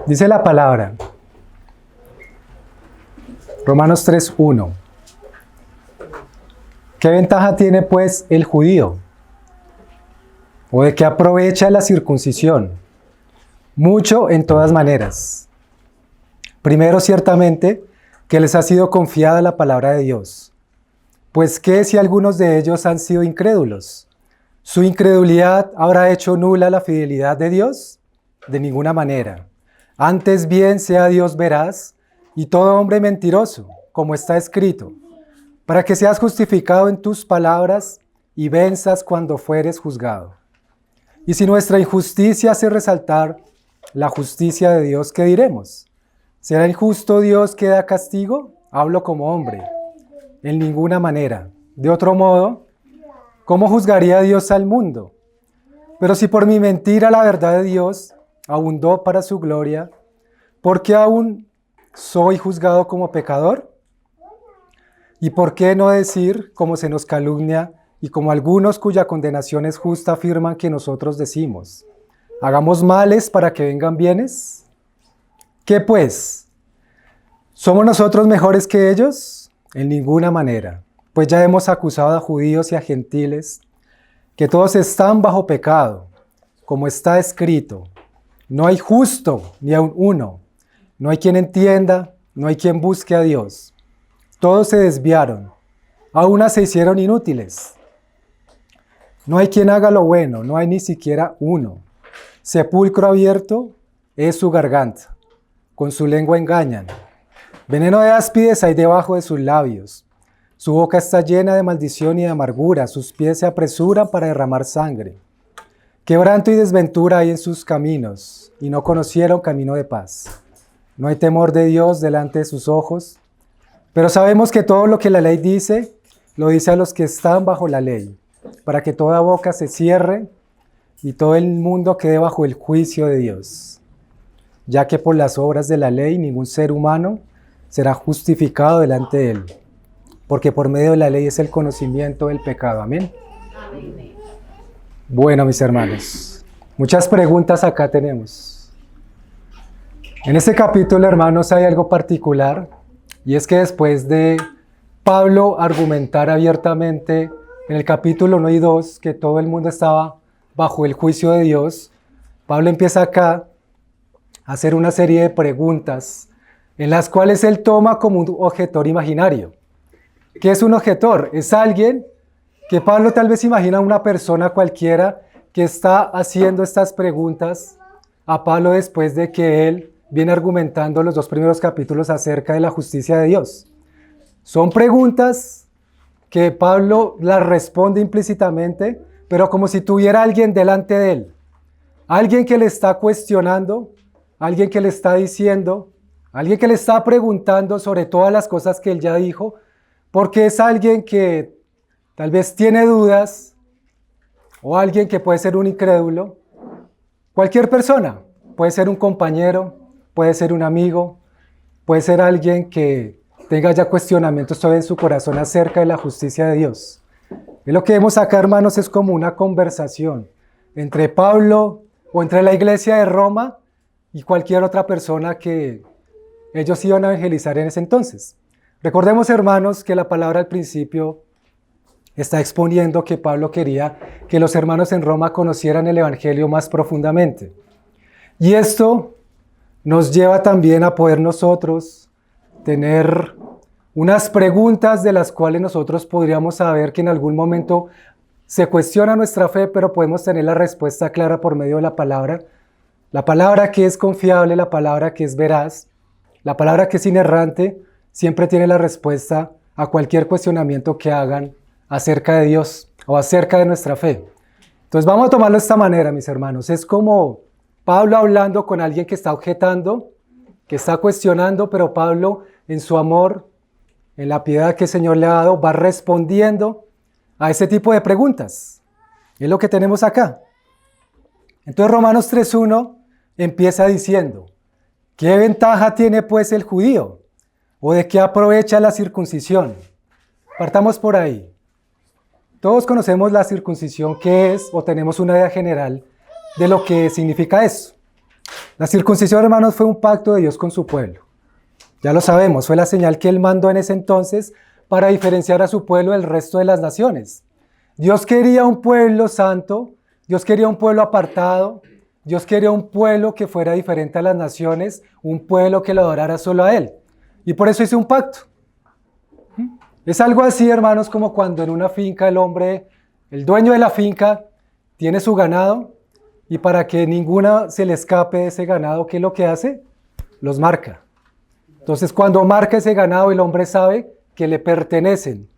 Dice la palabra, Romanos 3:1. ¿Qué ventaja tiene pues el judío? ¿O de qué aprovecha la circuncisión? Mucho en todas maneras. Primero, ciertamente, que les ha sido confiada la palabra de Dios. Pues ¿qué si algunos de ellos han sido incrédulos? ¿Su incredulidad habrá hecho nula la fidelidad de Dios? De ninguna manera. Antes bien sea Dios veraz y todo hombre mentiroso, como está escrito, para que seas justificado en tus palabras y venzas cuando fueres juzgado. Y si nuestra injusticia hace resaltar la justicia de Dios, ¿qué diremos? ¿Será injusto Dios que da castigo? Hablo como hombre. En ninguna manera. De otro modo, ¿cómo juzgaría Dios al mundo? Pero si por mi mentira la verdad de Dios abundó para su gloria, ¿por qué aún soy juzgado como pecador? ¿Y por qué no decir, como se nos calumnia, y como algunos cuya condenación es justa afirman que nosotros decimos, hagamos males para que vengan bienes? ¿Qué pues? ¿Somos nosotros mejores que ellos? En ninguna manera, pues ya hemos acusado a judíos y a gentiles, que todos están bajo pecado, como está escrito, no hay justo ni aun uno, no hay quien entienda, no hay quien busque a Dios. Todos se desviaron, a una se hicieron inútiles. No hay quien haga lo bueno, no hay ni siquiera uno. Sepulcro abierto es su garganta, con su lengua engañan. Veneno de áspides hay debajo de sus labios. Su boca está llena de maldición y de amargura, sus pies se apresuran para derramar sangre. Quebranto y desventura hay en sus caminos, y no conocieron camino de paz. No hay temor de Dios delante de sus ojos, pero sabemos que todo lo que la ley dice, lo dice a los que están bajo la ley, para que toda boca se cierre y todo el mundo quede bajo el juicio de Dios. Ya que por las obras de la ley ningún ser humano será justificado delante de él, porque por medio de la ley es el conocimiento del pecado. Amén. Amén. Bueno, mis hermanos, muchas preguntas acá tenemos. En este capítulo, hermanos, hay algo particular, y es que después de Pablo argumentar abiertamente en el capítulo 1 y 2 que todo el mundo estaba bajo el juicio de Dios, Pablo empieza acá a hacer una serie de preguntas en las cuales él toma como un objetor imaginario. ¿Qué es un objetor? Es alguien que Pablo tal vez imagina una persona cualquiera que está haciendo estas preguntas a Pablo después de que él viene argumentando los 2 primeros capítulos acerca de la justicia de Dios. Son preguntas que Pablo las responde implícitamente, pero como si tuviera alguien delante de él. Alguien que le está cuestionando, alguien que le está diciendo, alguien que le está preguntando sobre todas las cosas que él ya dijo, porque es alguien que tal vez tiene dudas, o alguien que puede ser un incrédulo. Cualquier persona, puede ser un compañero, puede ser un amigo, puede ser alguien que tenga ya cuestionamientos todavía en su corazón acerca de la justicia de Dios. Y lo que vemos acá, hermanos, es como una conversación entre Pablo o entre la iglesia de Roma y cualquier otra persona que ellos iban a evangelizar en ese entonces. Recordemos, hermanos, que la palabra al principio está exponiendo que Pablo quería que los hermanos en Roma conocieran el evangelio más profundamente. Y esto nos lleva también a poder nosotros tener unas preguntas de las cuales nosotros podríamos saber que en algún momento se cuestiona nuestra fe, pero podemos tener la respuesta clara por medio de la palabra que es confiable, la palabra que es veraz, la palabra que es inerrante, siempre tiene la respuesta a cualquier cuestionamiento que hagan acerca de Dios o acerca de nuestra fe. Entonces vamos a tomarlo de esta manera, mis hermanos. Es como Pablo hablando con alguien que está objetando, que está cuestionando, pero Pablo en su amor, en la piedad que el Señor le ha dado, va respondiendo a ese tipo de preguntas. Es lo que tenemos acá. Entonces Romanos 3:1 empieza diciendo, ¿qué ventaja tiene pues el judío? ¿O de qué aprovecha la circuncisión? Partamos por ahí. Todos conocemos la circuncisión, qué es, o tenemos una idea general de lo que significa eso. La circuncisión, hermanos, fue un pacto de Dios con su pueblo. Ya lo sabemos, fue la señal que Él mandó en ese entonces para diferenciar a su pueblo del resto de las naciones. Dios quería un pueblo santo, Dios quería un pueblo apartado, Dios quería un pueblo que fuera diferente a las naciones, un pueblo que lo adorara solo a Él. Y por eso hizo un pacto. Es algo así, hermanos, como cuando en una finca el dueño de la finca, tiene su ganado y para que ninguna se le escape de ese ganado, ¿qué es lo que hace? Los marca. Entonces, cuando marca ese ganado, el hombre sabe que le pertenecen,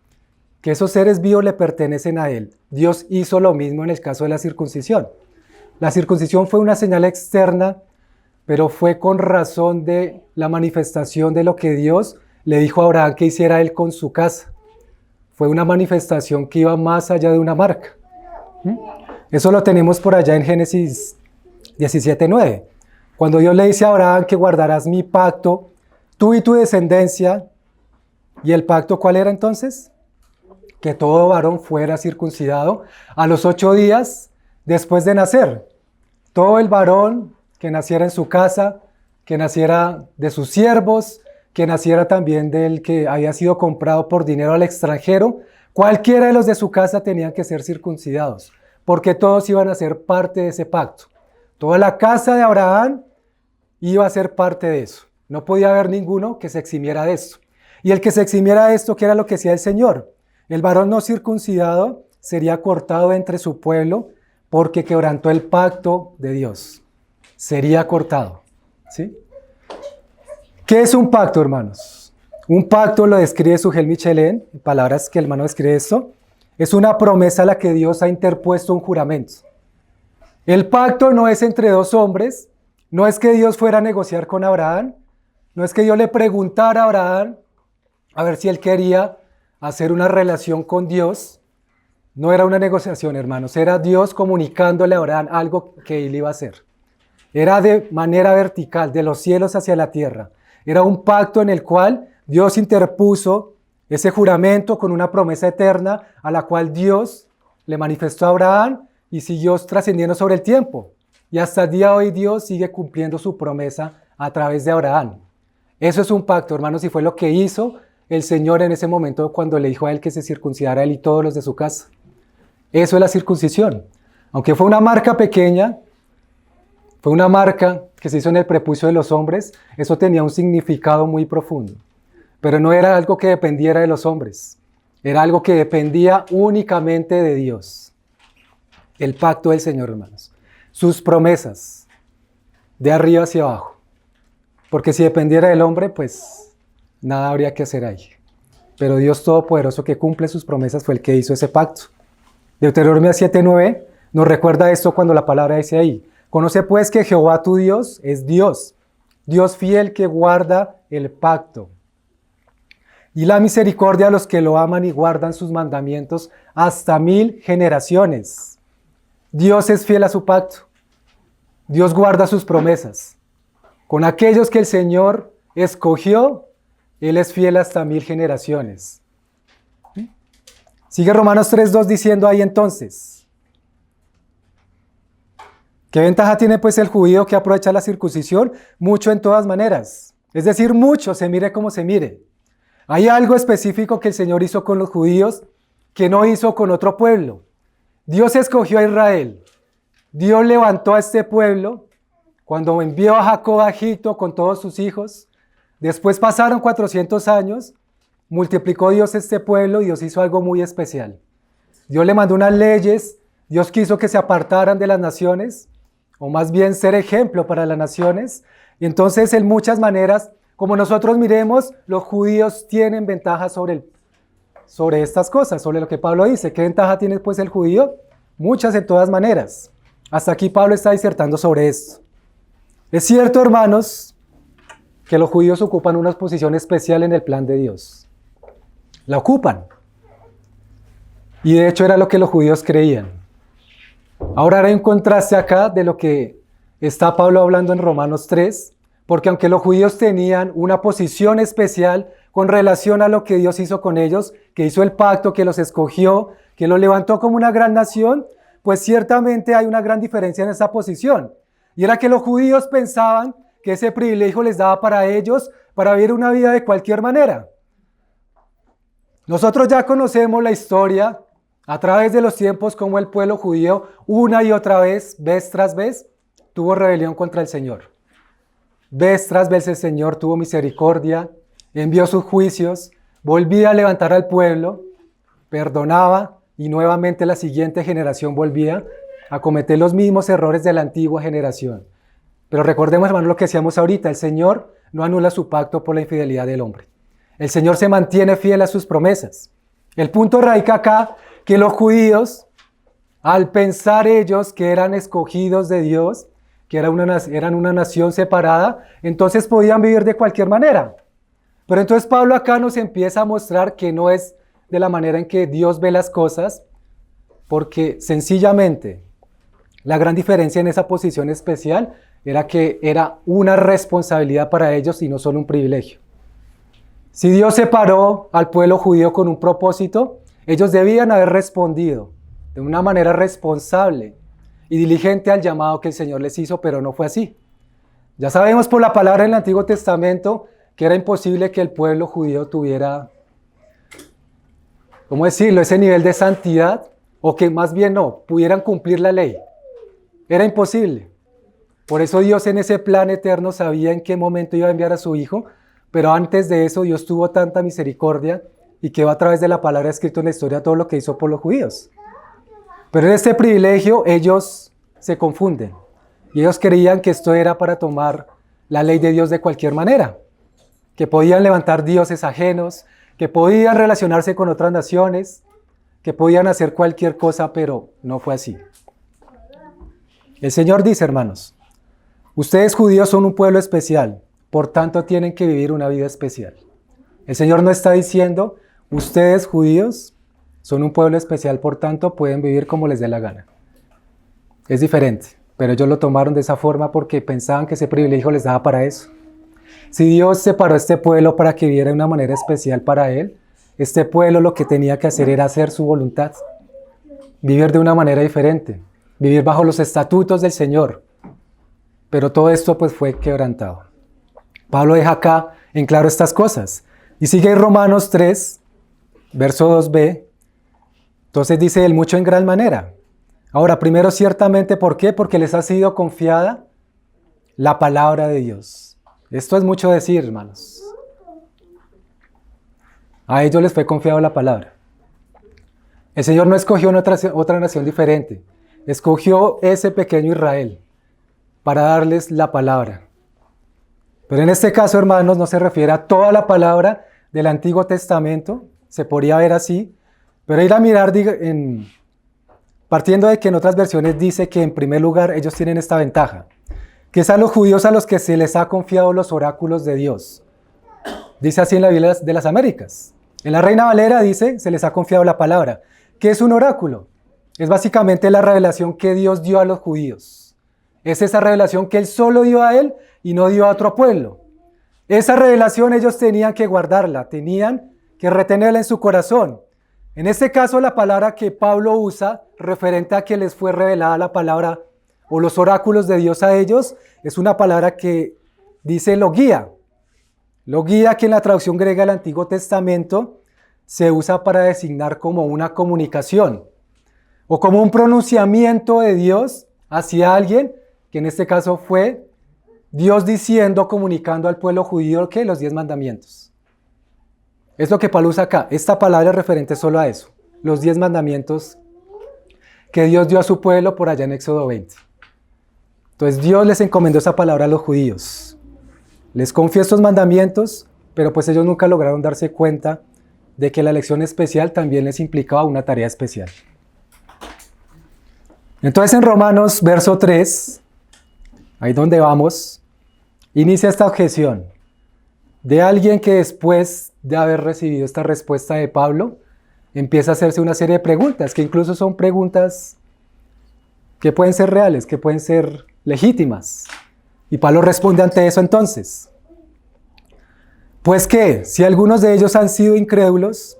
que esos seres vivos le pertenecen a él. Dios hizo lo mismo en el caso de la circuncisión. La circuncisión fue una señal externa, pero fue con razón de la manifestación de lo que Dios le dijo a Abraham que hiciera él con su casa. Fue una manifestación que iba más allá de una marca. Eso lo tenemos por allá en Génesis 17:9. Cuando Dios le dice a Abraham que guardarás mi pacto, tú y tu descendencia. ¿Y el pacto cuál era entonces? Que todo varón fuera circuncidado a los 8 días después de nacer. Todo el varón que naciera en su casa, que naciera de sus siervos, que naciera también del que había sido comprado por dinero al extranjero, cualquiera de los de su casa tenían que ser circuncidados, porque todos iban a ser parte de ese pacto. Toda la casa de Abraham iba a ser parte de eso. No podía haber ninguno que se eximiera de esto. Y el que se eximiera de esto, ¿qué era lo que hacía el Señor? El varón no circuncidado sería cortado entre su pueblo porque quebrantó el pacto de Dios. Sería cortado. ¿Sí? ¿Qué es un pacto, hermanos? Un pacto lo describe Sugel Michelén, en palabras que el hermano describe esto. Es una promesa a la que Dios ha interpuesto un juramento. El pacto no es entre dos hombres, no es que Dios fuera a negociar con Abraham, no es que Dios le preguntara a Abraham a ver si él quería hacer una relación con Dios. No era una negociación, hermanos, era Dios comunicándole a Abraham algo que él iba a hacer. Era de manera vertical, de los cielos hacia la tierra. Era un pacto en el cual Dios interpuso ese juramento con una promesa eterna a la cual Dios le manifestó a Abraham y siguió trascendiendo sobre el tiempo. Y hasta el día de hoy Dios sigue cumpliendo su promesa a través de Abraham. Eso es un pacto, hermanos, y fue lo que hizo el Señor en ese momento cuando le dijo a él que se circuncidara a él y todos los de su casa. Eso es la circuncisión. Aunque fue una marca pequeña, fue una marca que se hizo en el prepucio de los hombres, eso tenía un significado muy profundo. Pero no era algo que dependiera de los hombres, era algo que dependía únicamente de Dios. El pacto del Señor, hermanos. Sus promesas, de arriba hacia abajo. Porque si dependiera del hombre, pues nada habría que hacer ahí. Pero Dios Todopoderoso que cumple sus promesas fue el que hizo ese pacto. Deuteronomio 7:9 nos recuerda esto cuando la palabra dice ahí: conoce pues que Jehová tu Dios es Dios, Dios fiel que guarda el pacto. Y la misericordia a los que lo aman y guardan sus mandamientos hasta 1000 generaciones. Dios es fiel a su pacto. Dios guarda sus promesas. Con aquellos que el Señor escogió, Él es fiel hasta 1000 generaciones. Sigue Romanos 3:2 diciendo ahí entonces: ¿qué ventaja tiene pues el judío que aprovecha la circuncisión? Mucho en todas maneras. Es decir, mucho, se mire como se mire. Hay algo específico que el Señor hizo con los judíos que no hizo con otro pueblo. Dios escogió a Israel. Dios levantó a este pueblo cuando envió a Jacob a Egipto con todos sus hijos. Después pasaron 400 años, multiplicó Dios este pueblo y Dios hizo algo muy especial. Dios le mandó unas leyes, Dios quiso que se apartaran de las naciones, o más bien ser ejemplo para las naciones. Y entonces en muchas maneras, como nosotros miremos, los judíos tienen ventaja sobre estas cosas, sobre lo que Pablo dice. ¿Qué ventaja tiene pues el judío? Muchas en todas maneras. Hasta aquí Pablo está disertando sobre esto. Es cierto, hermanos, que los judíos ocupan una posición especial en el plan de Dios. La ocupan. Y de hecho era lo que los judíos creían. Ahora hay un contraste acá de lo que está Pablo hablando en Romanos 3, porque aunque los judíos tenían una posición especial con relación a lo que Dios hizo con ellos, que hizo el pacto, que los escogió, que los levantó como una gran nación, pues ciertamente hay una gran diferencia en esa posición. Y era que los judíos pensaban que ese privilegio les daba para ellos para vivir una vida de cualquier manera. Nosotros ya conocemos la historia a través de los tiempos como el pueblo judío una y otra vez tras vez, tuvo rebelión contra el Señor. Vez tras vez el Señor tuvo misericordia, envió sus juicios, volvía a levantar al pueblo, perdonaba y nuevamente la siguiente generación volvía a cometer los mismos errores de la antigua generación. Pero recordemos, hermano, lo que decíamos ahorita, el Señor no anula su pacto por la infidelidad del hombre. El Señor se mantiene fiel a sus promesas. El punto radica acá que los judíos, al pensar ellos que eran escogidos de Dios, que eran una nación separada, entonces podían vivir de cualquier manera. Pero entonces Pablo acá nos empieza a mostrar que no es de la manera en que Dios ve las cosas, porque sencillamente la gran diferencia en esa posición especial era que era una responsabilidad para ellos y no solo un privilegio. Si Dios separó al pueblo judío con un propósito, ellos debían haber respondido de una manera responsable y diligente al llamado que el Señor les hizo, pero no fue así. Ya sabemos por la palabra en el Antiguo Testamento que era imposible que el pueblo judío tuviera, ¿cómo decirlo?, ese nivel de santidad, o que más bien no, pudieran cumplir la ley. Era imposible. Por eso Dios en ese plan eterno sabía en qué momento iba a enviar a su Hijo, pero antes de eso Dios tuvo tanta misericordia y quedó a través de la palabra escrito en la historia todo lo que hizo por los judíos. Pero en este privilegio ellos se confunden y ellos creían que esto era para tomar la ley de Dios de cualquier manera, que podían levantar dioses ajenos, que podían relacionarse con otras naciones, que podían hacer cualquier cosa, pero no fue así. El Señor dice, hermanos, ustedes judíos son un pueblo especial, por tanto tienen que vivir una vida especial. El Señor no está diciendo, ustedes judíos son un pueblo especial, por tanto pueden vivir como les dé la gana. Es diferente, pero ellos lo tomaron de esa forma porque pensaban que ese privilegio les daba para eso. Si Dios separó a este pueblo para que viviera de una manera especial para Él, este pueblo lo que tenía que hacer era hacer su voluntad, vivir de una manera diferente, vivir bajo los estatutos del Señor. Pero todo esto pues fue quebrantado. Pablo deja acá en claro estas cosas. Y sigue en Romanos 3, verso 2b. Entonces dice él, mucho en gran manera. Ahora, primero ciertamente, ¿por qué? Porque les ha sido confiada la palabra de Dios. Esto es mucho decir, hermanos. A ellos les fue confiado la palabra. El Señor no escogió otra nación diferente. Escogió ese pequeño Israel para darles la palabra. Pero en este caso, hermanos, no se refiere a toda la palabra del Antiguo Testamento. Se podría ver así. Pero ir a mirar, partiendo de que en otras versiones dice que en primer lugar ellos tienen esta ventaja, que es a los judíos a los que se les ha confiado los oráculos de Dios. Dice así en la Biblia de las Américas. En la Reina Valera dice, se les ha confiado la palabra. ¿Qué es un oráculo? Es básicamente la revelación que Dios dio a los judíos. Es esa revelación que Él solo dio a Él y no dio a otro pueblo. Esa revelación ellos tenían que guardarla, tenían que retenerla en su corazón. En este caso, la palabra que Pablo usa, referente a que les fue revelada la palabra o los oráculos de Dios a ellos, es una palabra que dice logía. Logía, que en la traducción griega del Antiguo Testamento se usa para designar como una comunicación o como un pronunciamiento de Dios hacia alguien, que en este caso fue Dios diciendo, comunicando al pueblo judío que los 10 mandamientos. Es lo que Pablo usa acá. Esta palabra es referente solo a eso, los 10 mandamientos que Dios dio a su pueblo por allá en Éxodo 20. Entonces Dios les encomendó esa palabra a los judíos. Les confió estos mandamientos, pero pues ellos nunca lograron darse cuenta de que la elección especial también les implicaba una tarea especial. Entonces en Romanos, verso 3, ahí donde vamos, inicia esta objeción de alguien que después de haber recibido esta respuesta de Pablo, empieza a hacerse una serie de preguntas, que incluso son preguntas que pueden ser reales, que pueden ser legítimas. Y Pablo responde ante eso entonces. Pues que, si algunos de ellos han sido incrédulos,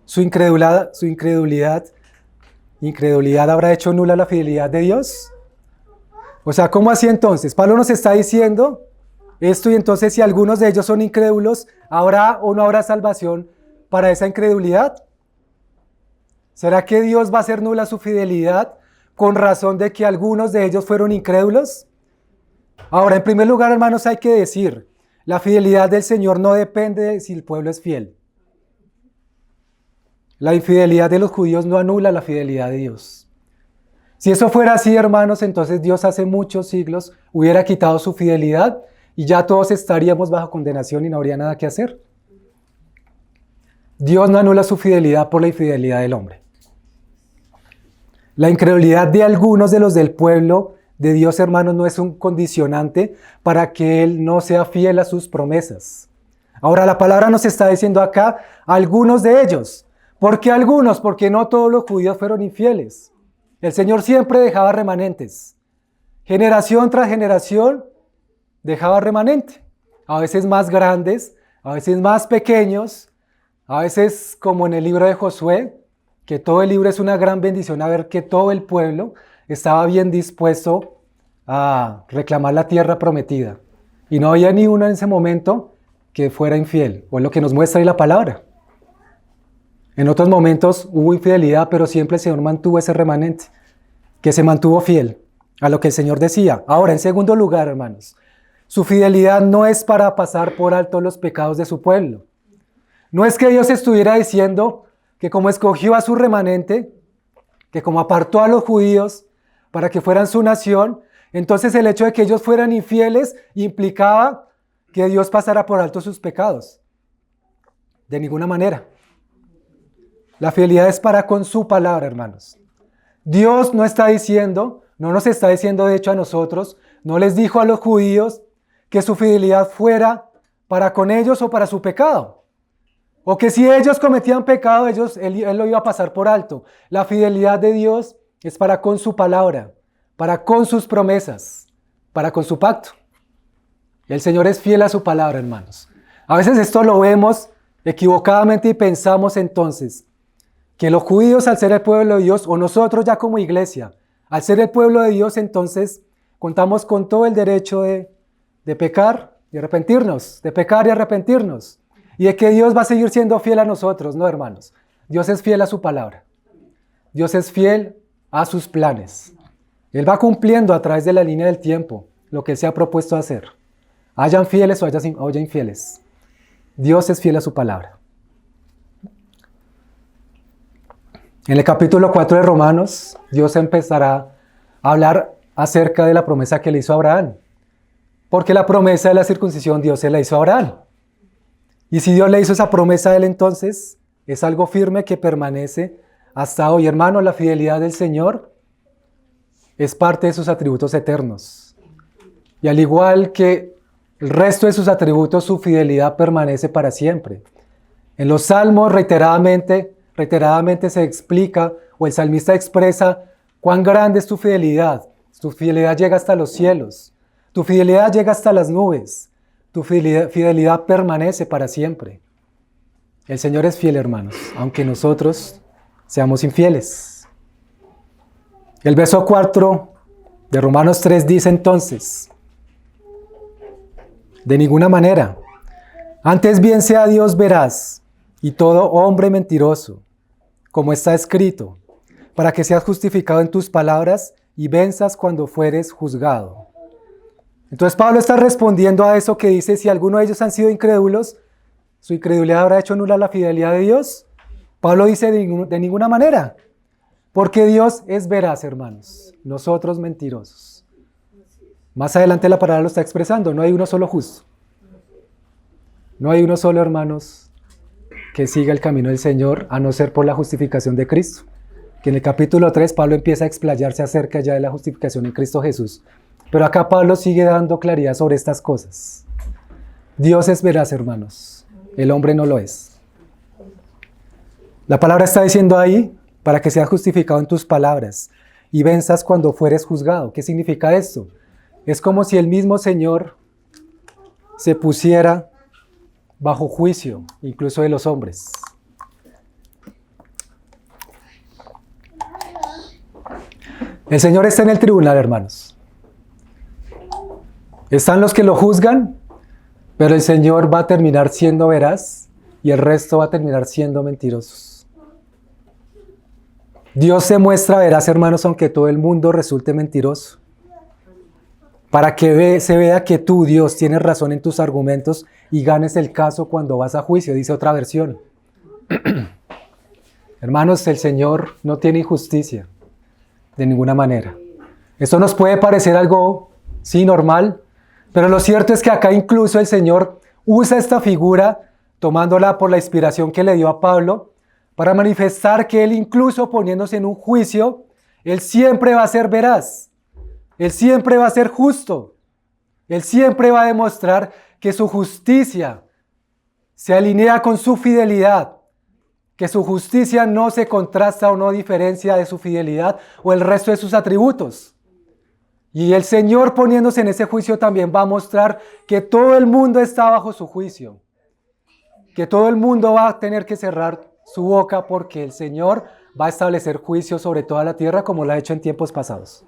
su incredulidad habrá hecho nula la fidelidad de Dios. O sea, ¿cómo así entonces? Pablo nos está diciendo esto y entonces si algunos de ellos son incrédulos, ¿habrá o no habrá salvación para esa incredulidad? ¿Será que Dios va a hacer nula su fidelidad con razón de que algunos de ellos fueron incrédulos? Ahora, en primer lugar, hermanos, hay que decir, la fidelidad del Señor no depende de si el pueblo es fiel. La infidelidad de los judíos no anula la fidelidad de Dios. Si eso fuera así, hermanos, entonces Dios hace muchos siglos hubiera quitado su fidelidad y ya todos estaríamos bajo condenación y no habría nada que hacer. Dios no anula su fidelidad por la infidelidad del hombre. La incredulidad de algunos de los del pueblo de Dios, hermanos, no es un condicionante para que Él no sea fiel a sus promesas. Ahora, la palabra nos está diciendo acá, algunos de ellos. ¿Por qué algunos? Porque no todos los judíos fueron infieles. El Señor siempre dejaba remanentes. Generación tras generación dejaba remanente. A veces más grandes, a veces más pequeños, a veces como en el libro de Josué, que todo el libro es una gran bendición a ver que todo el pueblo estaba bien dispuesto a reclamar la tierra prometida. Y no había ni uno en ese momento que fuera infiel, o es lo que nos muestra ahí la palabra. En otros momentos hubo infidelidad, pero siempre el Señor mantuvo ese remanente, que se mantuvo fiel a lo que el Señor decía. Ahora, en segundo lugar, hermanos, su fidelidad no es para pasar por alto los pecados de su pueblo. No es que Dios estuviera diciendo que como escogió a su remanente, que como apartó a los judíos para que fueran su nación, entonces el hecho de que ellos fueran infieles implicaba que Dios pasara por alto sus pecados. De ninguna manera. La fidelidad es para con su palabra, hermanos. Dios no está diciendo, no nos está diciendo de hecho a nosotros, no les dijo a los judíos que su fidelidad fuera para con ellos o para su pecado. O que si ellos cometían pecado, él lo iba a pasar por alto. La fidelidad de Dios es para con su palabra, para con sus promesas, para con su pacto. El Señor es fiel a su palabra, hermanos. A veces esto lo vemos equivocadamente y pensamos entonces que los judíos al ser el pueblo de Dios, o nosotros ya como iglesia, al ser el pueblo de Dios, entonces contamos con todo el derecho de pecar y arrepentirnos, de pecar y arrepentirnos. Y de que Dios va a seguir siendo fiel a nosotros, ¿no, hermanos? Dios es fiel a su palabra. Dios es fiel a sus planes. Él va cumpliendo a través de la línea del tiempo lo que Él se ha propuesto hacer. Hayan fieles o haya infieles. Dios es fiel a su palabra. En el capítulo 4 de Romanos, Dios empezará a hablar acerca de la promesa que le hizo a Abraham. Porque la promesa de la circuncisión Dios se la hizo a Abraham. Y si Dios le hizo esa promesa a él, entonces es algo firme que permanece hasta hoy. Hermano, la fidelidad del Señor es parte de sus atributos eternos. Y al igual que el resto de sus atributos, su fidelidad permanece para siempre. En los salmos reiteradamente se explica, o el salmista expresa, cuán grande es tu fidelidad. Tu fidelidad llega hasta los cielos. Tu fidelidad llega hasta las nubes. Tu fidelidad permanece para siempre. El Señor es fiel, hermanos, aunque nosotros seamos infieles. El verso 4 de Romanos 3 dice entonces, de ninguna manera, antes bien sea Dios veraz y todo hombre mentiroso, como está escrito, para que seas justificado en tus palabras y venzas cuando fueres juzgado. Entonces Pablo está respondiendo a eso que dice, si alguno de ellos han sido incrédulos, ¿su incredulidad habrá hecho nula la fidelidad de Dios? Pablo dice de ninguna manera, porque Dios es veraz, hermanos, nosotros mentirosos. Más adelante la palabra lo está expresando, no hay uno solo justo. No hay uno solo, hermanos, que siga el camino del Señor, a no ser por la justificación de Cristo. Que en el capítulo 3 Pablo empieza a explayarse acerca ya de la justificación en Cristo Jesús. Pero acá Pablo sigue dando claridad sobre estas cosas. Dios es veraz, hermanos. El hombre no lo es. La palabra está diciendo ahí, para que seas justificado en tus palabras y venzas cuando fueres juzgado. ¿Qué significa esto? Es como si el mismo Señor se pusiera bajo juicio, incluso de los hombres. El Señor está en el tribunal, hermanos. Están los que lo juzgan, pero el Señor va a terminar siendo veraz y el resto va a terminar siendo mentirosos. Dios se muestra veraz, hermanos, aunque todo el mundo resulte mentiroso. Para que se vea que tú, Dios, tienes razón en tus argumentos y ganes el caso cuando vas a juicio, dice otra versión. Hermanos, el Señor no tiene injusticia de ninguna manera. Esto nos puede parecer algo, sí, normal, pero lo cierto es que acá incluso el Señor usa esta figura, tomándola por la inspiración que le dio a Pablo, para manifestar que Él, incluso poniéndose en un juicio, Él siempre va a ser veraz. Él siempre va a ser justo. Él siempre va a demostrar que su justicia se alinea con su fidelidad, que su justicia no se contrasta o no diferencia de su fidelidad o el resto de sus atributos. Y el Señor, poniéndose en ese juicio, también va a mostrar que todo el mundo está bajo su juicio, que todo el mundo va a tener que cerrar su boca porque el Señor va a establecer juicio sobre toda la tierra como lo ha hecho en tiempos pasados.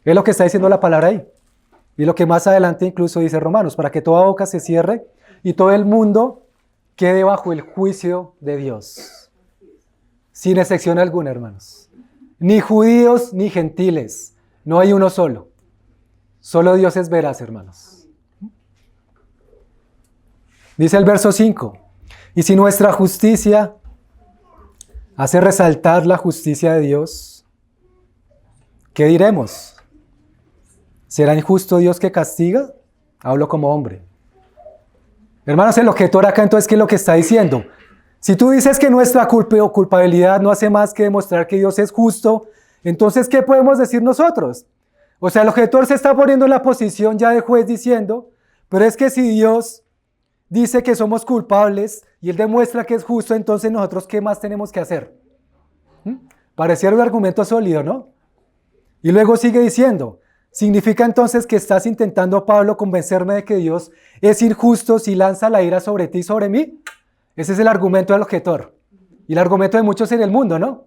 Es lo que está diciendo la palabra ahí. Y lo que más adelante incluso dice Romanos, para que toda boca se cierre y todo el mundo quede bajo el juicio de Dios. Sin excepción alguna, hermanos. Ni judíos ni gentiles. No hay uno solo. Solo Dios es veraz, hermanos. Dice el verso 5. Y si nuestra justicia hace resaltar la justicia de Dios, ¿qué diremos? ¿Será injusto Dios que castiga? Hablo como hombre. Hermanos, el objetor acá entonces, ¿qué es lo que está diciendo? Si tú dices que nuestra culpa o culpabilidad no hace más que demostrar que Dios es justo, entonces, ¿qué podemos decir nosotros? O sea, el objetor se está poniendo en la posición ya de juez diciendo, pero es que si Dios dice que somos culpables y Él demuestra que es justo, entonces nosotros, ¿qué más tenemos que hacer? Pareciera un argumento sólido, ¿no? Y luego sigue diciendo, ¿significa entonces que estás intentando, Pablo, convencerme de que Dios es injusto si lanza la ira sobre ti y sobre mí? Ese es el argumento del objetor. Y el argumento de muchos en el mundo, ¿no?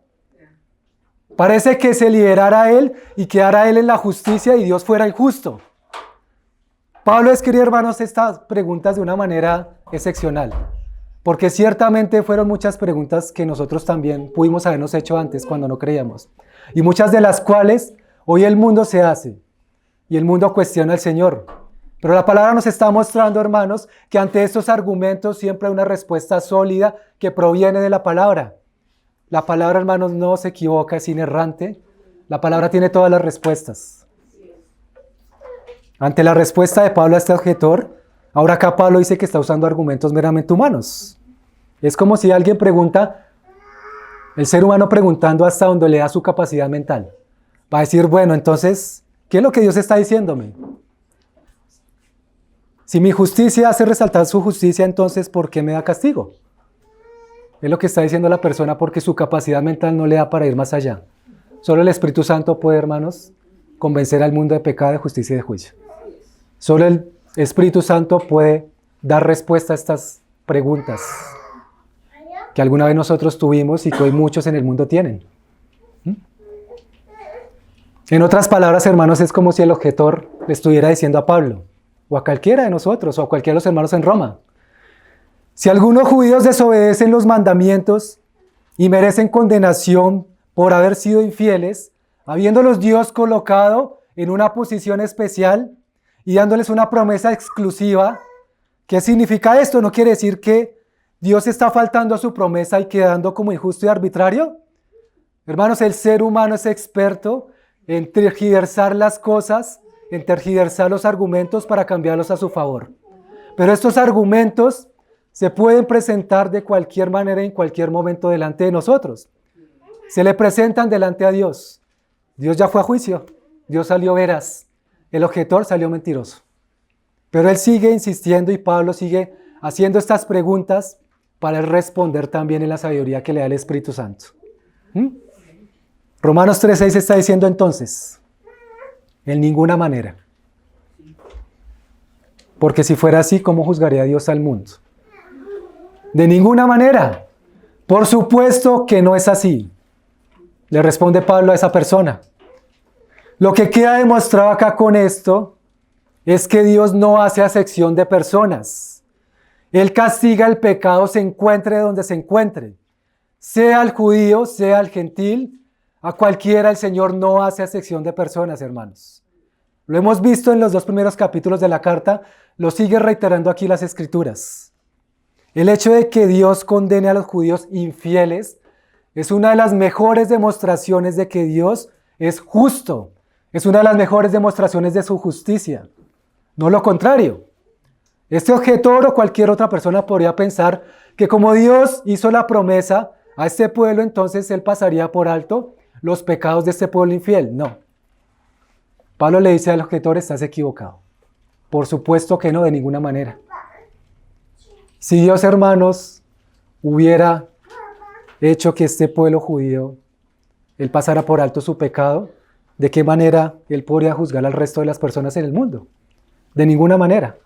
Parece que se liberara a él y quedara él en la justicia y Dios fuera injusto. Pablo escribe, hermanos, estas preguntas de una manera excepcional. Porque ciertamente fueron muchas preguntas que nosotros también pudimos habernos hecho antes cuando no creíamos. Y muchas de las cuales hoy el mundo se hace. Y el mundo cuestiona al Señor. Pero la palabra nos está mostrando, hermanos, que ante estos argumentos siempre hay una respuesta sólida que proviene de la palabra. La palabra, hermanos, no se equivoca, es inerrante. La palabra tiene todas las respuestas. Ante la respuesta de Pablo a este objetor, ahora acá Pablo dice que está usando argumentos meramente humanos. Es como si alguien pregunta, el ser humano preguntando hasta donde le da su capacidad mental. Va a decir, bueno, entonces, ¿qué es lo que Dios está diciéndome? Si mi justicia hace resaltar su justicia, entonces, ¿por qué me da castigo? Es lo que está diciendo la persona porque su capacidad mental no le da para ir más allá. Solo el Espíritu Santo puede, hermanos, convencer al mundo de pecado, de justicia y de juicio. Solo el Espíritu Santo puede dar respuesta a estas preguntas que alguna vez nosotros tuvimos y que hoy muchos en el mundo tienen. En otras palabras, hermanos, es como si el objetor le estuviera diciendo a Pablo, o a cualquiera de nosotros, o a cualquiera de los hermanos en Roma, si algunos judíos desobedecen los mandamientos y merecen condenación por haber sido infieles, habiéndolos Dios colocado en una posición especial y dándoles una promesa exclusiva, ¿qué significa esto? ¿No quiere decir que Dios está faltando a su promesa y quedando como injusto y arbitrario? Hermanos, el ser humano es experto en tergiversar las cosas, en tergiversar los argumentos para cambiarlos a su favor. Pero estos argumentos se pueden presentar de cualquier manera en cualquier momento delante de nosotros. Se le presentan delante a Dios. Dios ya fue a juicio. Dios salió veraz. El objetor salió mentiroso. Pero él sigue insistiendo y Pablo sigue haciendo estas preguntas para él responder también en la sabiduría que le da el Espíritu Santo. Romanos 3:6 está diciendo entonces, en ninguna manera. Porque si fuera así, ¿cómo juzgaría Dios al mundo? De ninguna manera. Por supuesto que no es así. Le responde Pablo a esa persona. Lo que queda demostrado acá con esto es que Dios no hace acepción de personas. Él castiga el pecado, se encuentre donde se encuentre. Sea el judío, sea el gentil, a cualquiera el Señor no hace acepción de personas, hermanos. Lo hemos visto en los 2 primeros capítulos de la carta, lo sigue reiterando aquí las Escrituras. El hecho de que Dios condene a los judíos infieles es una de las mejores demostraciones de que Dios es justo. Es una de las mejores demostraciones de su justicia. No lo contrario. Este objetor o cualquier otra persona podría pensar que como Dios hizo la promesa a este pueblo, entonces Él pasaría por alto los pecados de este pueblo infiel. No. Pablo le dice al objetor, estás equivocado. Por supuesto que no, de ninguna manera. Si Dios, hermanos, hubiera hecho que este pueblo judío, Él pasara por alto su pecado, ¿de qué manera Él podría juzgar al resto de las personas en el mundo? De ninguna manera.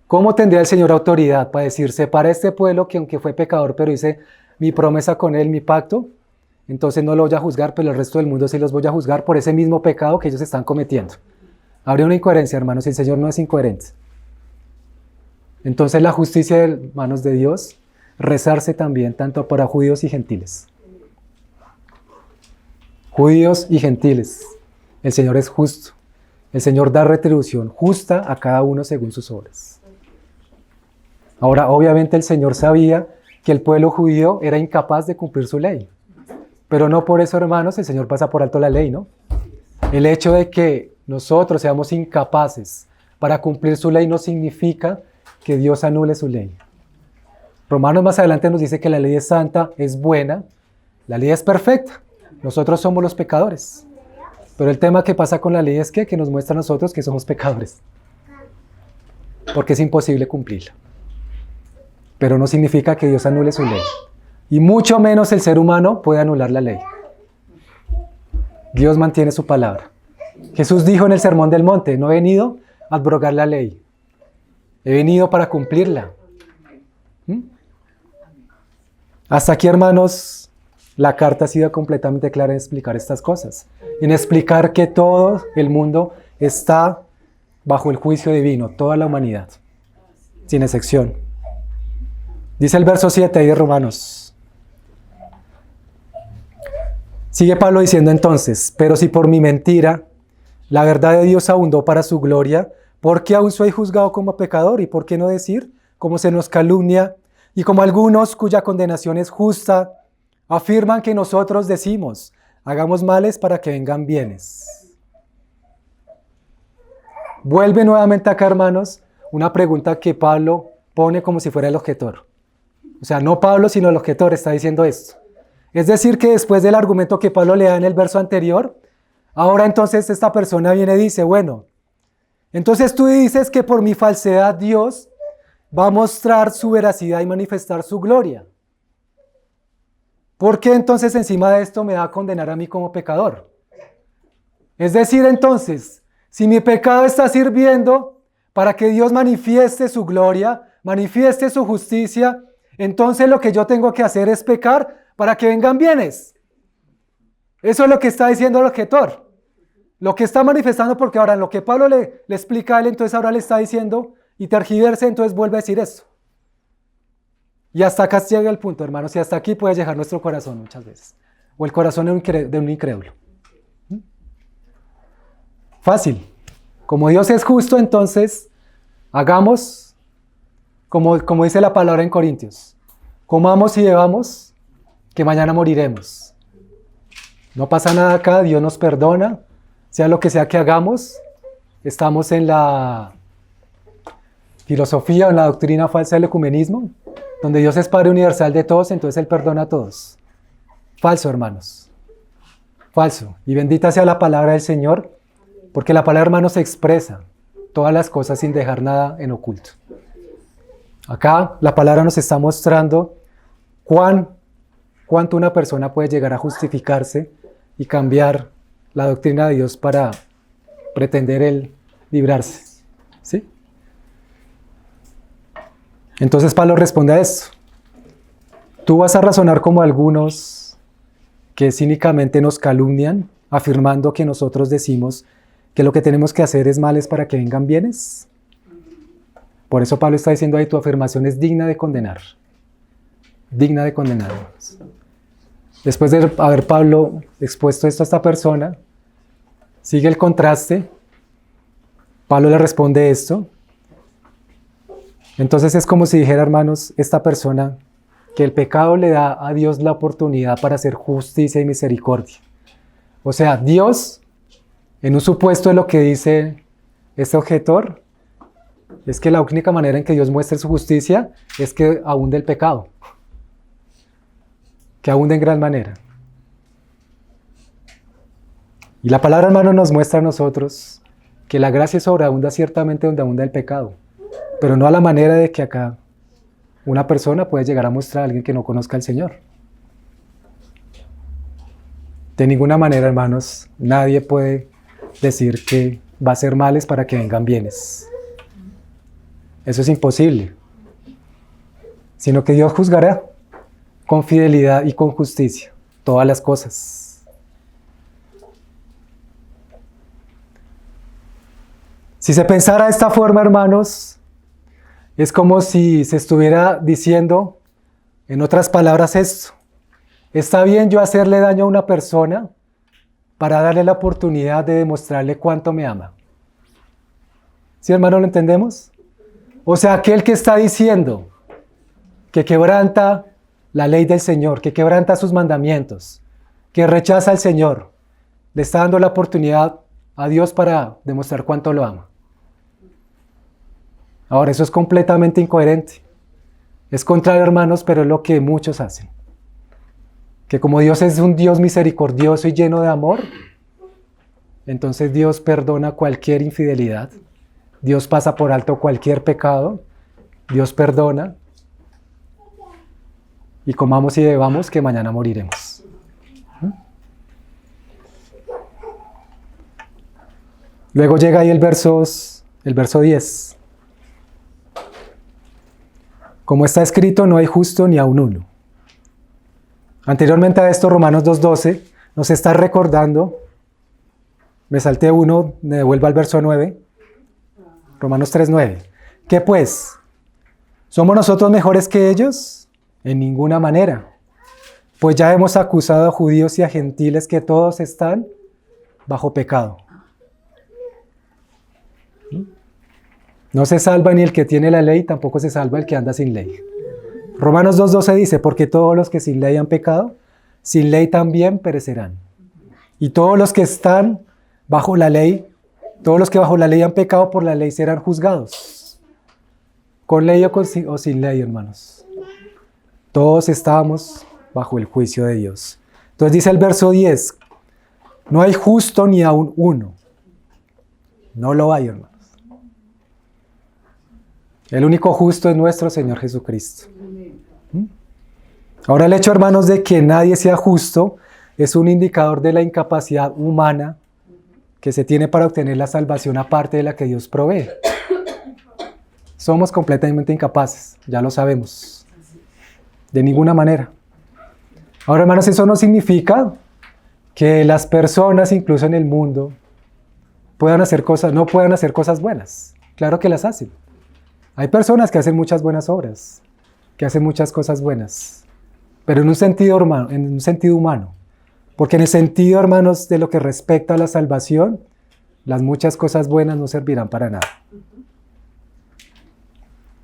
¿Cómo tendría el Señor autoridad para decir, separa a este pueblo que aunque fue pecador, pero hice mi promesa con Él, mi pacto, entonces no lo voy a juzgar, pero el resto del mundo sí los voy a juzgar por ese mismo pecado que ellos están cometiendo? Habría una incoherencia, hermanos, y el Señor no es incoherente. Entonces la justicia de manos de Dios, rezarse también tanto para judíos y gentiles. Judíos y gentiles. El Señor es justo. El Señor da retribución justa a cada uno según sus obras. Ahora, obviamente el Señor sabía que el pueblo judío era incapaz de cumplir su ley. Pero no por eso, hermanos, el Señor pasa por alto la ley, ¿no? El hecho de que nosotros seamos incapaces para cumplir su ley no significa que Dios anule su ley. Romanos más adelante nos dice que la ley es santa, es buena, la ley es perfecta. Nosotros somos los pecadores. Pero el tema que pasa con la ley es que nos muestra a nosotros que somos pecadores. Porque es imposible cumplirla. Pero no significa que Dios anule su ley. Y mucho menos el ser humano puede anular la ley. Dios mantiene su palabra. Jesús dijo en el Sermón del Monte, no he venido a abrogar la ley. He venido para cumplirla. Hasta aquí, hermanos, la carta ha sido completamente clara en explicar estas cosas. En explicar que todo el mundo está bajo el juicio divino, toda la humanidad, sin excepción. Dice el verso 7 ahí de Romanos. Sigue Pablo diciendo entonces, pero si por mi mentira la verdad de Dios abundó para su gloria, ¿por qué aún soy juzgado como pecador? ¿Y por qué no decir, como se nos calumnia, y como algunos cuya condenación es justa, afirman que nosotros decimos, hagamos males para que vengan bienes? Vuelve nuevamente acá, hermanos, una pregunta que Pablo pone como si fuera el objetor. O sea, no Pablo, sino el objetor está diciendo esto. Es decir, que después del argumento que Pablo le da en el verso anterior, ahora entonces esta persona viene y dice, bueno, entonces tú dices que por mi falsedad Dios va a mostrar su veracidad y manifestar su gloria. ¿Por qué entonces encima de esto me va a condenar a mí como pecador? Es decir, entonces, si mi pecado está sirviendo para que Dios manifieste su gloria, manifieste su justicia, entonces lo que yo tengo que hacer es pecar para que vengan bienes. Eso es lo que está diciendo el objetor. Lo que está manifestando, porque ahora en lo que Pablo le explica a él, entonces ahora le está diciendo y tergiversa, entonces vuelve a decir esto. Y hasta acá llega el punto, hermanos, y hasta aquí puede llegar nuestro corazón muchas veces. O el corazón de un incrédulo. Fácil. Como Dios es justo, entonces hagamos como dice la palabra en Corintios. Comamos y bebamos, que mañana moriremos. No pasa nada acá, Dios nos perdona. Sea lo que sea que hagamos, estamos en la filosofía o en la doctrina falsa del ecumenismo, donde Dios es Padre universal de todos, entonces Él perdona a todos. Falso, hermanos. Falso. Y bendita sea la palabra del Señor, porque la palabra, hermanos, expresa todas las cosas sin dejar nada en oculto. Acá la palabra nos está mostrando cuánto una persona puede llegar a justificarse y cambiar la doctrina de Dios para pretender él librarse. ¿Sí? Entonces Pablo responde a esto. Tú vas a razonar como algunos que cínicamente nos calumnian, afirmando que nosotros decimos que lo que tenemos que hacer es males para que vengan bienes. Por eso Pablo está diciendo ahí, tu afirmación es digna de condenar. Digna de condenar. Después de haber Pablo expuesto esto a esta persona, sigue el contraste. Pablo le responde esto. Entonces es como si dijera, hermanos, esta persona, que el pecado le da a Dios la oportunidad para hacer justicia y misericordia. O sea, Dios, en un supuesto de lo que dice este objetor, es que la única manera en que Dios muestre su justicia es que abunde el pecado. Que abunde en gran manera. Y la palabra, hermano, nos muestra a nosotros que la gracia sobreabunda ciertamente donde abunda el pecado, pero no a la manera de que acá una persona puede llegar a mostrar a alguien que no conozca al Señor. De ninguna manera, hermanos, nadie puede decir que va a hacer males para que vengan bienes. Eso es imposible. Sino que Dios juzgará con fidelidad y con justicia todas las cosas. Si se pensara de esta forma, hermanos, es como si se estuviera diciendo, en otras palabras, esto. ¿Está bien yo hacerle daño a una persona para darle la oportunidad de demostrarle cuánto me ama? ¿Sí, hermano, lo entendemos? O sea, aquel que está diciendo que quebranta la ley del Señor, que quebranta sus mandamientos, que rechaza al Señor, le está dando la oportunidad a Dios para demostrar cuánto lo ama. Ahora, eso es completamente incoherente. Es contrario, hermanos, pero es lo que muchos hacen. Que como Dios es un Dios misericordioso y lleno de amor, entonces Dios perdona cualquier infidelidad, Dios pasa por alto cualquier pecado, Dios perdona, y comamos y bebamos que mañana moriremos. Luego llega ahí el verso 10. Como está escrito, no hay justo ni aun uno. Anteriormente a esto, Romanos 2:12 nos está recordando, me salté uno, me devuelvo al verso 9, Romanos 3:9. ¿Qué pues? ¿Somos nosotros mejores que ellos? En ninguna manera. Pues ya hemos acusado a judíos y a gentiles que todos están bajo pecado. No se salva ni el que tiene la ley, tampoco se salva el que anda sin ley. Romanos 2:12 dice, porque todos los que sin ley han pecado, sin ley también perecerán. Y todos los que están bajo la ley, todos los que bajo la ley han pecado por la ley serán juzgados. Con ley o sin ley, hermanos. Todos estamos bajo el juicio de Dios. Entonces dice el verso 10, no hay justo ni aun uno. No lo hay, hermanos. El único justo es nuestro Señor Jesucristo. Ahora el hecho, hermanos, de que nadie sea justo es un indicador de la incapacidad humana que se tiene para obtener la salvación aparte de la que Dios provee. Somos completamente incapaces, ya lo sabemos. De ninguna manera. Ahora, hermanos, eso no significa que las personas, incluso en el mundo, no puedan hacer cosas buenas. Claro que las hacen. Hay personas que hacen muchas buenas obras, que hacen muchas cosas buenas, pero en un sentido humano. Porque en el sentido, hermanos, de lo que respecta a la salvación, las muchas cosas buenas no servirán para nada.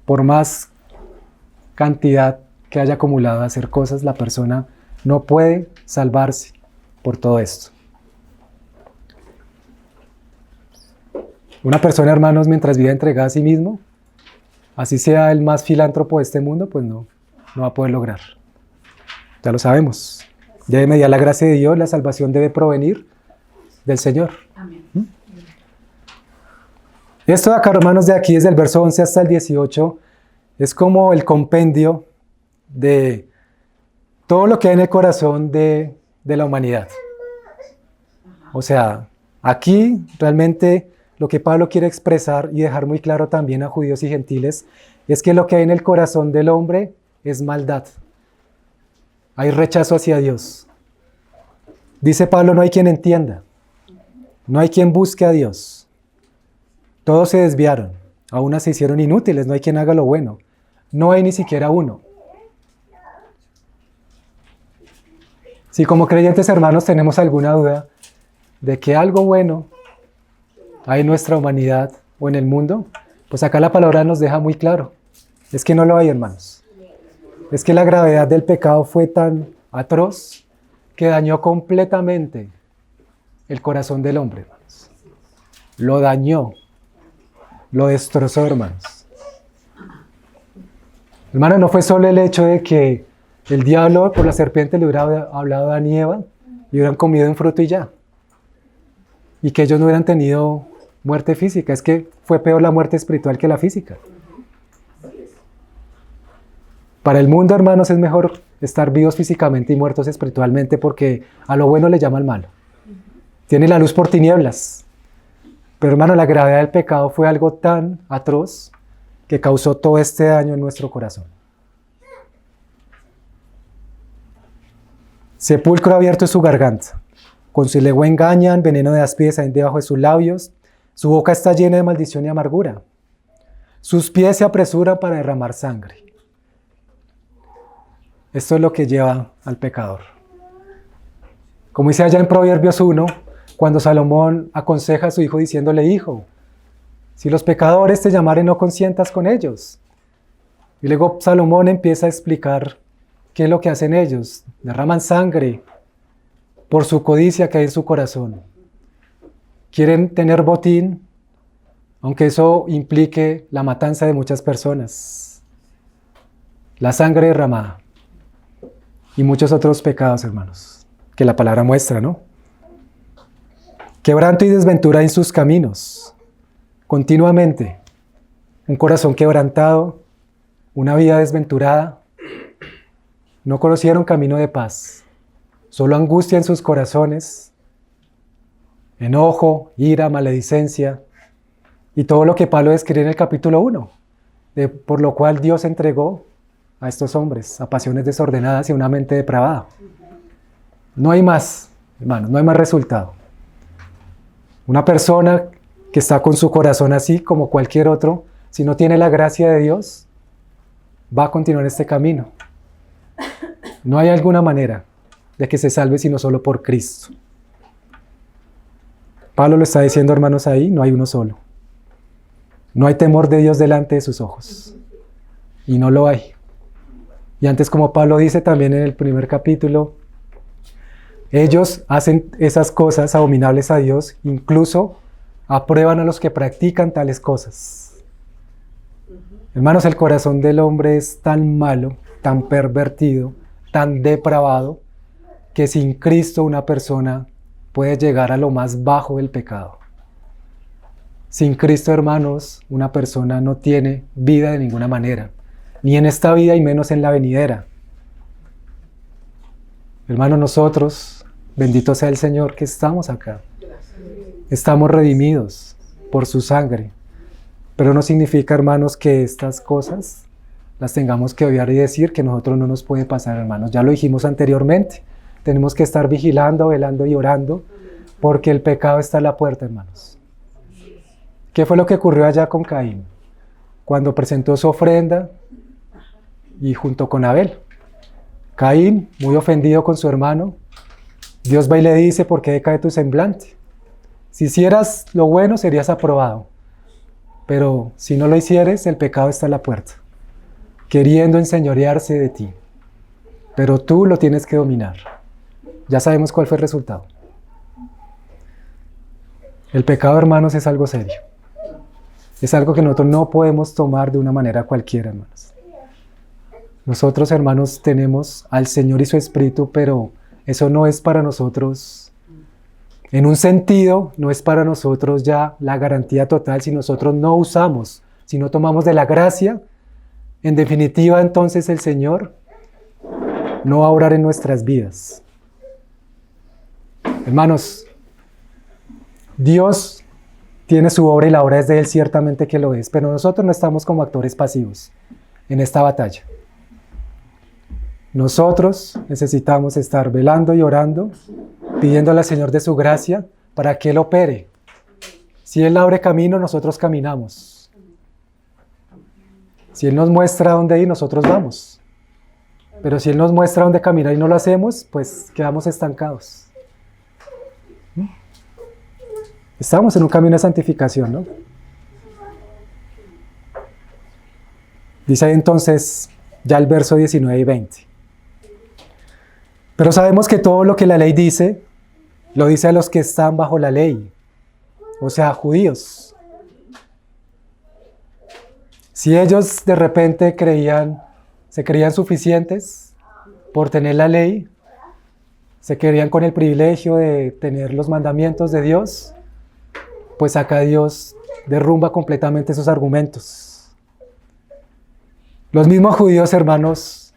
Por más cantidad que haya acumulado de hacer cosas, la persona no puede salvarse por todo esto. Una persona, hermanos, mientras vive entregada a sí mismo, así sea el más filántropo de este mundo, pues no va a poder lograr. Ya lo sabemos. Debe mediar la gracia de Dios, la salvación debe provenir del Señor. Amén. Esto de acá, hermanos, de aquí desde el verso 11 hasta el 18, es como el compendio de todo lo que hay en el corazón de la humanidad. O sea, aquí realmente lo que Pablo quiere expresar y dejar muy claro también a judíos y gentiles es que lo que hay en el corazón del hombre es maldad. Hay rechazo hacia Dios. Dice Pablo, no hay quien entienda. No hay quien busque a Dios. Todos se desviaron, a unas se hicieron inútiles, no hay quien haga lo bueno. No hay ni siquiera uno. Si como creyentes hermanos tenemos alguna duda de que algo bueno hay en nuestra humanidad o en el mundo, pues acá la palabra nos deja muy claro. Es que no lo hay, hermanos. Es que la gravedad del pecado fue tan atroz que dañó completamente el corazón del hombre, hermanos. Lo dañó, lo destrozó, hermanos. Hermanos, no fue solo el hecho de que el diablo por la serpiente le hubiera hablado a Adán y Eva y hubieran comido un fruto y ya. Y que ellos no hubieran tenido muerte física. Es que fue peor la muerte espiritual que la física. Para el mundo, hermanos, es mejor estar vivos físicamente y muertos espiritualmente porque a lo bueno le llama al malo. Tiene la luz por tinieblas. Pero, hermano, la gravedad del pecado fue algo tan atroz que causó todo este daño en nuestro corazón. Sepulcro abierto es su garganta. Con su lengua engañan, veneno de áspides hay debajo de sus labios. Su boca está llena de maldición y amargura. Sus pies se apresuran para derramar sangre. Esto es lo que lleva al pecador. Como dice allá en Proverbios 1, cuando Salomón aconseja a su hijo diciéndole: hijo, si los pecadores te llamaren, no consientas con ellos. Y luego Salomón empieza a explicar qué es lo que hacen ellos. Derraman sangre por su codicia que hay en su corazón. Quieren tener botín, aunque eso implique la matanza de muchas personas. La sangre derramada. Y muchos otros pecados, hermanos, que la palabra muestra, ¿no? Quebranto y desventura en sus caminos. Continuamente. Un corazón quebrantado, una vida desventurada. No conocieron camino de paz. Solo angustia en sus corazones. Enojo, ira, maledicencia. Y todo lo que Pablo describe en el capítulo 1. Por lo cual Dios entregó a estos hombres a pasiones desordenadas y a una mente depravada. No hay más, hermanos, no hay más resultado. Una persona que está con su corazón así como cualquier otro, si no tiene la gracia de Dios, va a continuar este camino. No hay alguna manera de que se salve sino solo por Cristo. Pablo lo está diciendo, hermanos, ahí, no hay uno solo. No hay temor de Dios delante de sus ojos. Y no lo hay. Y antes, como Pablo dice también en el primer capítulo, ellos hacen esas cosas abominables a Dios, incluso aprueban a los que practican tales cosas. Hermanos, el corazón del hombre es tan malo, tan pervertido, tan depravado, que sin Cristo una persona puede llegar a lo más bajo del pecado. Sin Cristo, hermanos, una persona no tiene vida de ninguna manera. Ni en esta vida y menos en la venidera. Hermanos, nosotros, bendito sea el Señor, que estamos acá. Estamos redimidos por su sangre. Pero no significa, hermanos, que estas cosas las tengamos que odiar y decir que a nosotros no nos puede pasar, hermanos. Ya lo dijimos anteriormente. Tenemos que estar vigilando, velando y orando, porque el pecado está a la puerta, hermanos. ¿Qué fue lo que ocurrió allá con Caín? Cuando presentó su ofrenda, y junto con Abel. Caín, muy ofendido con su hermano, Dios va y le dice: ¿por qué decae tu semblante? Si hicieras lo bueno, serías aprobado. Pero si no lo hicieres, el pecado está a la puerta, queriendo enseñorearse de ti. Pero tú lo tienes que dominar. Ya sabemos cuál fue el resultado. El pecado, hermanos, es algo serio. Es algo que nosotros no podemos tomar de una manera cualquiera, hermanos. Nosotros, hermanos, tenemos al Señor y su Espíritu, pero eso no es para nosotros, en un sentido, no es para nosotros ya la garantía total si nosotros no usamos, si no tomamos de la gracia. En definitiva, entonces el Señor no va a obrar en nuestras vidas. Hermanos, Dios tiene su obra y la obra es de Él, ciertamente que lo es, pero nosotros no estamos como actores pasivos en esta batalla. Nosotros necesitamos estar velando y orando, pidiéndole al Señor de su gracia para que Él opere. Si Él abre camino, nosotros caminamos. Si Él nos muestra dónde ir, nosotros vamos. Pero si Él nos muestra dónde caminar y no lo hacemos, pues quedamos estancados. Estamos en un camino de santificación, ¿no? Dice ahí entonces ya el verso 19 y 20. Pero sabemos que todo lo que la ley dice, lo dice a los que están bajo la ley, o sea, judíos. Si ellos de repente se creían suficientes por tener la ley, se creían con el privilegio de tener los mandamientos de Dios, pues acá Dios derrumba completamente esos argumentos. Los mismos judíos, hermanos,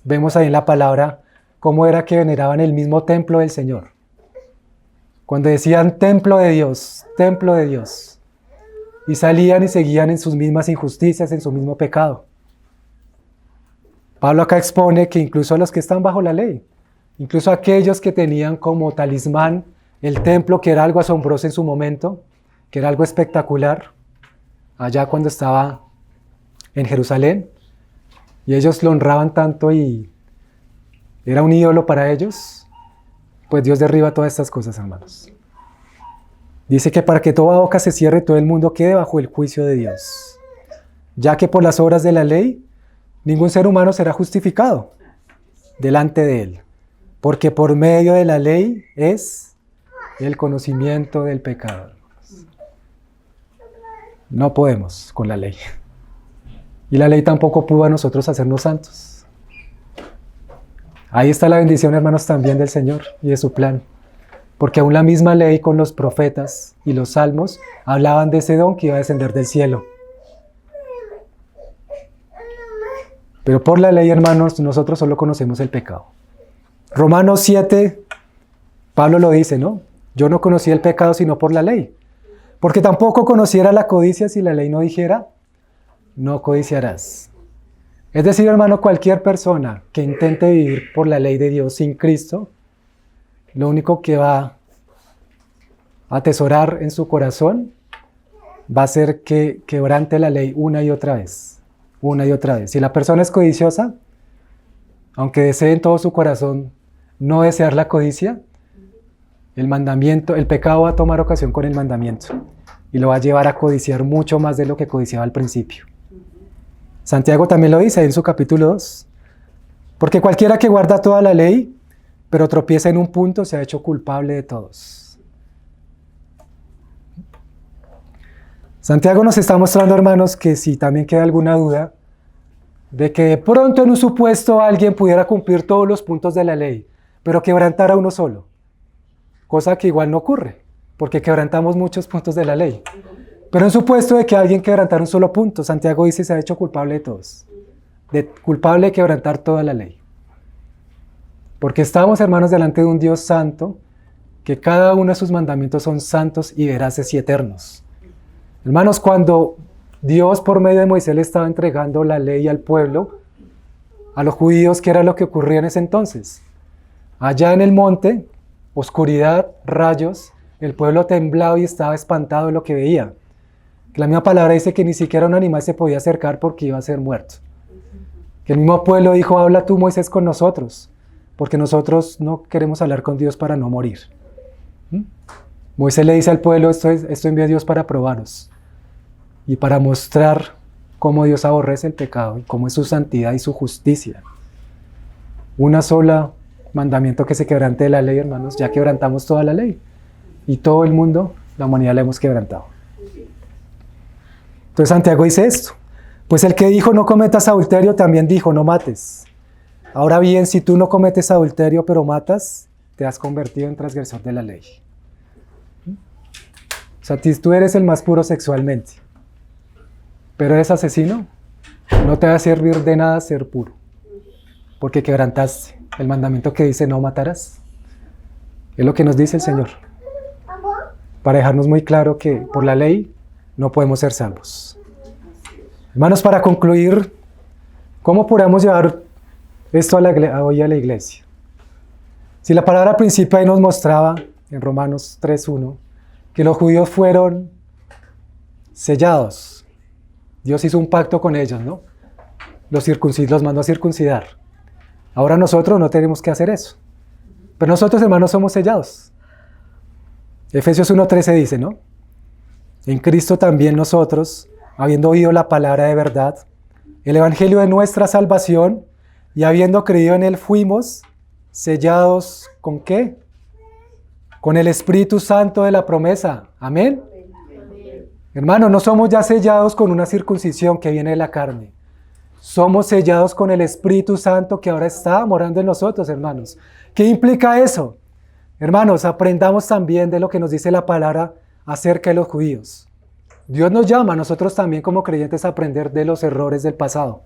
vemos ahí en la palabra cómo era que veneraban el mismo templo del Señor. Cuando decían templo de Dios, y salían y seguían en sus mismas injusticias, en su mismo pecado. Pablo acá expone que incluso los que están bajo la ley, incluso aquellos que tenían como talismán el templo, que era algo asombroso en su momento, que era algo espectacular, allá cuando estaba en Jerusalén, y ellos lo honraban tanto y era un ídolo para ellos, pues Dios derriba todas estas cosas, hermanos. Dice que para que toda boca se cierre, todo el mundo quede bajo el juicio de Dios, ya que por las obras de la ley, ningún ser humano será justificado delante de Él, porque por medio de la ley es el conocimiento del pecado. No podemos con la ley. Y la ley tampoco pudo a nosotros hacernos santos. Ahí está la bendición, hermanos, también del Señor y de su plan. Porque aún la misma ley con los profetas y los salmos hablaban de ese don que iba a descender del cielo. Pero por la ley, hermanos, nosotros solo conocemos el pecado. Romanos 7, Pablo lo dice, ¿no? Yo no conocí el pecado sino por la ley. Porque tampoco conociera la codicia si la ley no dijera, no codiciarás. Es decir, hermano, cualquier persona que intente vivir por la ley de Dios sin Cristo, lo único que va a atesorar en su corazón va a ser que quebrante la ley una y otra vez. Una y otra vez. Si la persona es codiciosa, aunque desee en todo su corazón no desear la codicia, el pecado va a tomar ocasión con el mandamiento y lo va a llevar a codiciar mucho más de lo que codiciaba al principio. Santiago también lo dice en su capítulo 2. Porque cualquiera que guarda toda la ley, pero tropieza en un punto, se ha hecho culpable de todos. Santiago nos está mostrando, hermanos, que si también queda alguna duda de que de pronto en un supuesto alguien pudiera cumplir todos los puntos de la ley, pero quebrantara uno solo. Cosa que igual no ocurre, porque quebrantamos muchos puntos de la ley. Pero en supuesto de que alguien quebrantara un solo punto, Santiago dice se ha hecho culpable de todos. Culpable de quebrantar toda la ley. Porque estamos, hermanos, delante de un Dios santo, que cada uno de sus mandamientos son santos y veraces y eternos. Hermanos, cuando Dios por medio de Moisés le estaba entregando la ley al pueblo, a los judíos, ¿qué era lo que ocurría en ese entonces? Allá en el monte, oscuridad, rayos, el pueblo temblaba y estaba espantado de lo que veía. La misma palabra dice que ni siquiera un animal se podía acercar porque iba a ser muerto. Que el mismo pueblo dijo, habla tú, Moisés, con nosotros, porque nosotros no queremos hablar con Dios para no morir. Moisés le dice al pueblo, esto envía Dios para probaros y para mostrar cómo Dios aborrece el pecado y cómo es su santidad y su justicia. Una sola mandamiento que se quebrante de la ley, hermanos, ya quebrantamos toda la ley. Y todo el mundo, la humanidad la hemos quebrantado. Entonces Santiago dice esto. Pues el que dijo no cometas adulterio también dijo no mates. Ahora bien, si tú no cometes adulterio pero matas, te has convertido en transgresor de la ley. O sea, tú eres el más puro sexualmente, pero eres asesino, no te va a servir de nada ser puro, porque quebrantaste el mandamiento que dice no matarás. Es lo que nos dice el Señor, para dejarnos muy claro que por la ley no podemos ser salvos. Hermanos, para concluir, ¿cómo podemos llevar esto hoy a la iglesia? Si la palabra al principio ahí nos mostraba en Romanos 3:1, que los judíos fueron sellados. Dios hizo un pacto con ellos, ¿no? Los mandó a circuncidar. Ahora nosotros no tenemos que hacer eso. Pero nosotros, hermanos, somos sellados. Efesios 1:13 dice, ¿no? En Cristo también nosotros, habiendo oído la palabra de verdad, el evangelio de nuestra salvación, y habiendo creído en él, fuimos sellados ¿con qué? Con el Espíritu Santo de la promesa. Amén. Hermanos, no somos ya sellados con una circuncisión que viene de la carne. Somos sellados con el Espíritu Santo que ahora está morando en nosotros, hermanos. ¿Qué implica eso? Hermanos, aprendamos también de lo que nos dice la palabra acerca de los judíos. Dios nos llama a nosotros también como creyentes a aprender de los errores del pasado.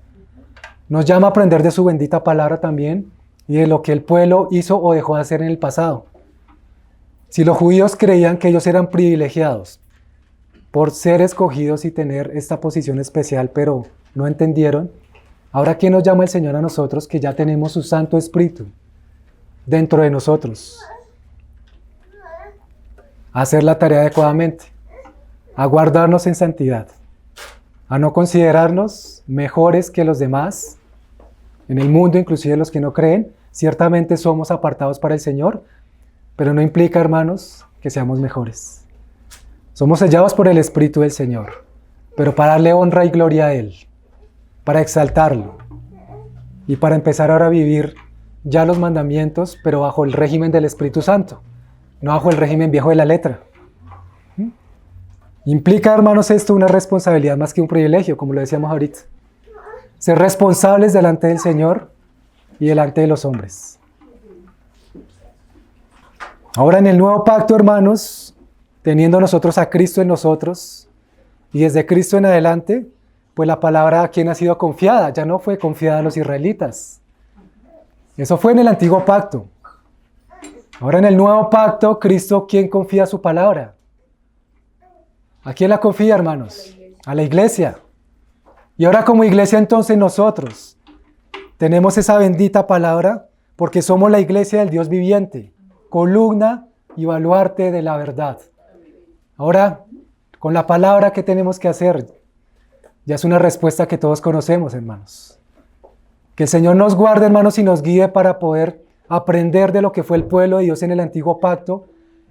Nos llama a aprender de su bendita palabra también y de lo que el pueblo hizo o dejó de hacer en el pasado. Si los judíos creían que ellos eran privilegiados por ser escogidos y tener esta posición especial, pero no entendieron, ahora ¿quién nos llama el Señor a nosotros que ya tenemos su Santo Espíritu dentro de nosotros? A hacer la tarea adecuadamente, a guardarnos en santidad, a no considerarnos mejores que los demás, en el mundo inclusive los que no creen. Ciertamente somos apartados para el Señor, pero no implica, hermanos, que seamos mejores. Somos sellados por el Espíritu del Señor, pero para darle honra y gloria a Él, para exaltarlo y para empezar ahora a vivir ya los mandamientos, pero bajo el régimen del Espíritu Santo, no bajo el régimen viejo de la letra. Implica, hermanos, esto una responsabilidad más que un privilegio, como lo decíamos ahorita. Ser responsables delante del Señor y delante de los hombres. Ahora en el nuevo pacto, hermanos, teniendo nosotros a Cristo en nosotros, y desde Cristo en adelante, pues la palabra a quien ha sido confiada, ya no fue confiada a los israelitas. Eso fue en el antiguo pacto. Ahora en el nuevo pacto, Cristo, ¿quién confía su palabra? ¿A quién la confía, hermanos? A la iglesia. Y ahora como iglesia entonces nosotros tenemos esa bendita palabra porque somos la iglesia del Dios viviente, columna y baluarte de la verdad. Ahora, con la palabra, ¿qué tenemos que hacer? Ya es una respuesta que todos conocemos, hermanos. Que el Señor nos guarde, hermanos, y nos guíe para poder aprender de lo que fue el pueblo de Dios en el antiguo pacto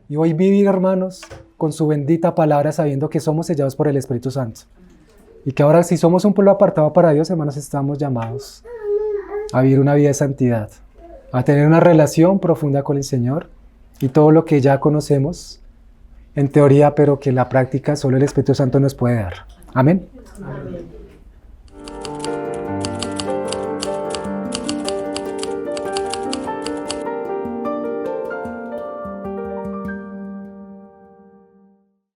y hoy vivir, hermanos, con su bendita palabra, sabiendo que somos sellados por el Espíritu Santo. Y que ahora, si somos un pueblo apartado para Dios, hermanos, estamos llamados a vivir una vida de santidad, a tener una relación profunda con el Señor y todo lo que ya conocemos en teoría, pero que en la práctica solo el Espíritu Santo nos puede dar. Amén. Amén.